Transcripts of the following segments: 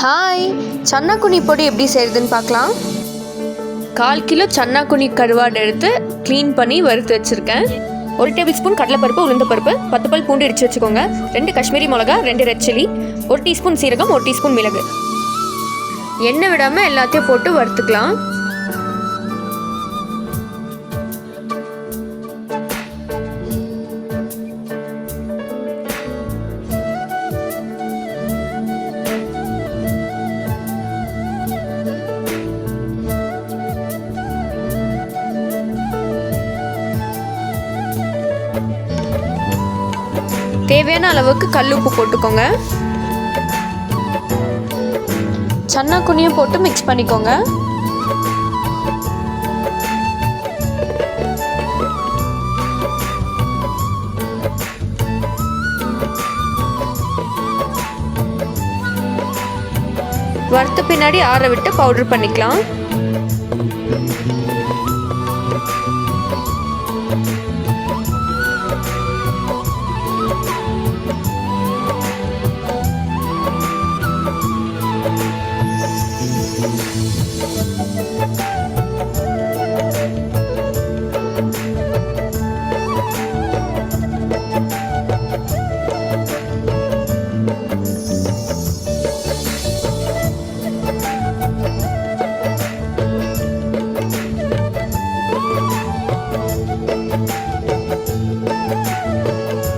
Hi, சன்னாக்குனி பொடி எப்படி செய்கிறதுன்னு பார்க்கலாம். 1/4 கிலோ சன்னாக்குனி கருவாடு எடுத்து க்ளீன் பண்ணி வறுத்து வச்சுருக்கேன். 1 டேபிள் ஸ்பூன் கடலைப்பருப்பு, உளுந்தப்பருப்பு, 10 பல் பூண்டு இடித்து வச்சுக்கோங்க. 2 காஷ்மீரி மிளகா, 2 ரெட் சில்லி, 1 டீஸ்பூன் சீரகம், 1 டீஸ்பூன் மிளகு. எண்ணெய் விடாமல் எல்லாத்தையும் போட்டு வறுத்துக்கலாம். தேவையான அளவுக்கு கல்லுப்பு போட்டுக்கோங்க. சன்னாக்குனியும் போட்டு மிக்ஸ் பண்ணிக்கோங்க. வறுத்த பின்னாடி ஆற விட்டு பவுடர் பண்ணிக்கலாம்.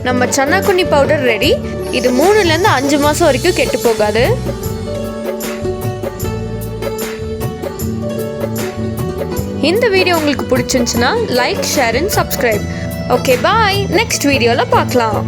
நம்ம சன்னாக்குனி பவுடர் ரெடி. இது 3லேருந்து 5 மாதம் வரைக்கும் கெட்டு போகாது. இந்த வீடியோ உங்களுக்கு பிடிச்சிருந்துச்சுன்னா like, share and subscribe. Okay, bye. Next வீடியோவில் பார்க்கலாம்.